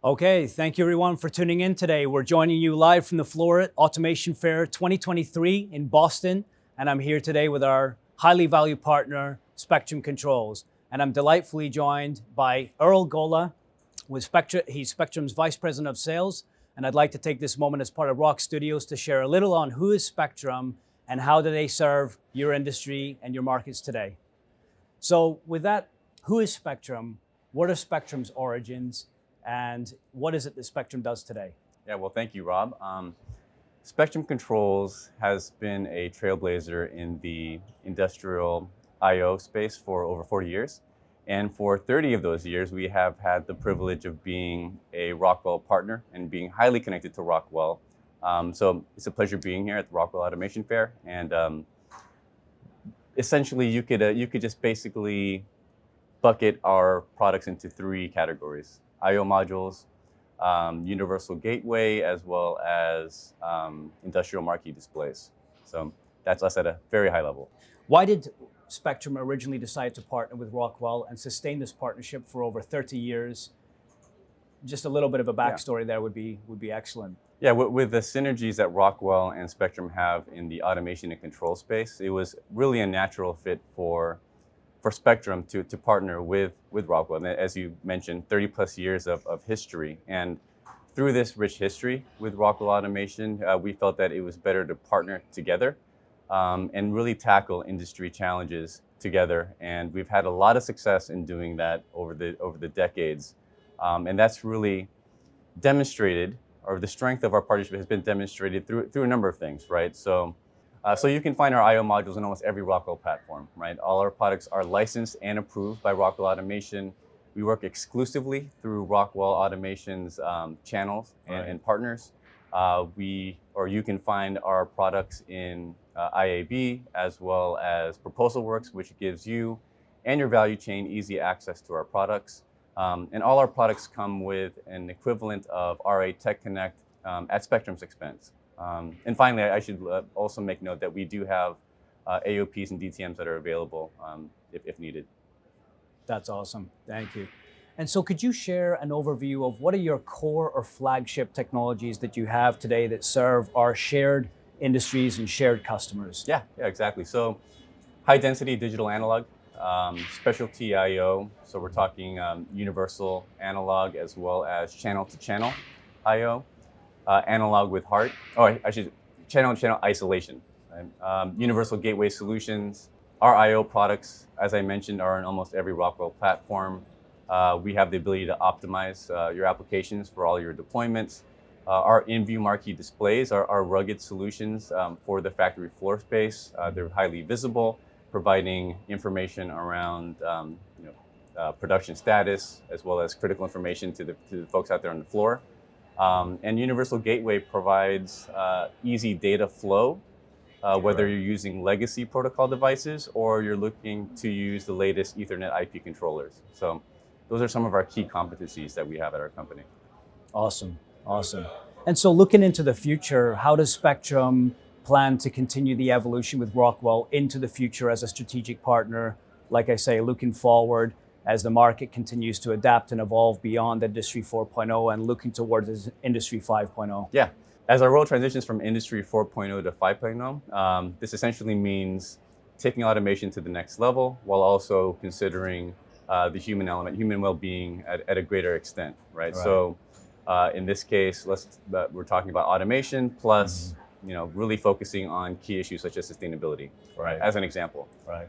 Okay, thank you everyone for tuning in today. We're joining you live from the floor at Automation Fair 2023 in Boston, and I'm here today with our highly valued partner, Spectrum Controls. And I'm delightfully joined by Earl Gola, with Spectrum. He's Spectrum's Vice President of Sales, and I'd like to take this moment as part of ROKstudio to share a little on who is Spectrum and how do they serve your industry and your markets today. So with that, who is Spectrum? What are Spectrum's origins? And what is it that Spectrum does today? Yeah, well, thank you, Rob. Spectrum Controls has been a trailblazer in the industrial I/O space for over 40 years. And for 30 of those years, we have had the privilege of being a Rockwell partner and being highly connected to Rockwell. So it's a pleasure being here at the Rockwell Automation Fair. And essentially, you could just basically bucket our products into three categories: I/O modules, universal gateway, as well as industrial marquee displays. So that's us at a very high level. Why did Spectrum originally decide to partner with Rockwell and sustain this partnership for over 30 years? Just a little bit of a backstory there would be excellent. Yeah, with the synergies that Rockwell and Spectrum have in the automation and control space, it was really a natural fit for Spectrum to partner with Rockwell. And as you mentioned, 30 plus years of history. And through this rich history with Rockwell Automation, we felt that it was better to partner together and really tackle industry challenges together. And we've had a lot of success in doing that over the decades. And that's really demonstrated, or the strength of our partnership has been demonstrated through a number of things, right? So you can find our I/O modules in almost every Rockwell platform, right? All our products are licensed and approved by Rockwell Automation. We work exclusively through Rockwell Automation's channels and partners. You can find our products in IAB as well as ProposalWorks, which gives you and your value chain easy access to our products. And all our products come with an equivalent of RA Tech Connect at Spectrum's expense. And finally, I should also make note that we do have AOPs and DTMs that are available if needed. That's awesome. Thank you. And so could you share an overview of what are your core or flagship technologies that you have today that serve our shared industries and shared customers? Yeah, exactly. So high density digital analog, specialty I/O. So we're talking universal analog as well as channel to channel I/O. Analog with heart. Channel to channel isolation. Right? Universal gateway solutions. Our I/O products, as I mentioned, are in almost every Rockwell platform. We have the ability to optimize your applications for all your deployments. Our in-view marquee displays are rugged solutions for the factory floor space. They're highly visible, providing information around production status, as well as critical information to the folks out there on the floor. And Universal Gateway provides easy data flow, whether you're using legacy protocol devices or you're looking to use the latest Ethernet IP controllers. So those are some of our key competencies that we have at our company. Awesome. And so looking into the future, how does Spectrum plan to continue the evolution with Rockwell into the future as a strategic partner? Like I say, looking forward, as the market continues to adapt and evolve beyond Industry 4.0 and looking towards Industry 5.0. Yeah, as our world transitions from Industry 4.0 to 5.0, this essentially means taking automation to the next level while also considering the human element, human well-being at a greater extent, right? So in this case, we're talking about automation plus really focusing on key issues such as sustainability, right? As an example. Right.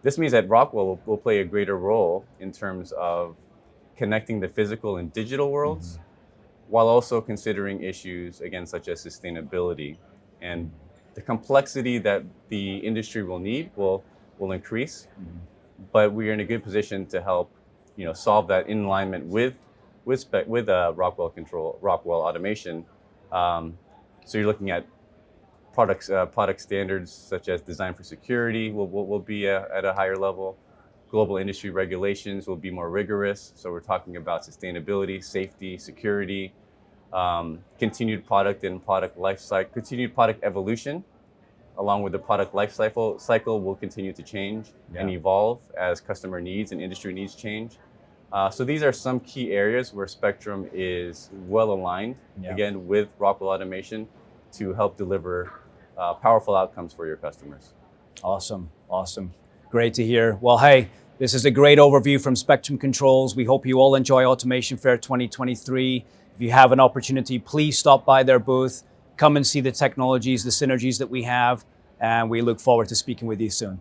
This means that Rockwell will play a greater role in terms of connecting the physical and digital worlds, while also considering issues, again, such as sustainability. And the complexity that the industry will need will increase, but we're in a good position to help solve that in alignment with Rockwell Automation. So you're looking at product standards such as design for security will be at a higher level. Global industry regulations will be more rigorous. So we're talking about sustainability, safety, security, continued product evolution, along with the product life cycle will continue to change and evolve as customer needs and industry needs change. So these are some key areas where Spectrum is well aligned, again, with Rockwell Automation to help deliver powerful outcomes for your customers. Awesome, awesome. Great to hear. Well, hey, this is a great overview from Spectrum Controls. We hope you all enjoy Automation Fair 2023. If you have an opportunity, please stop by their booth, come and see the technologies, the synergies that we have, and we look forward to speaking with you soon.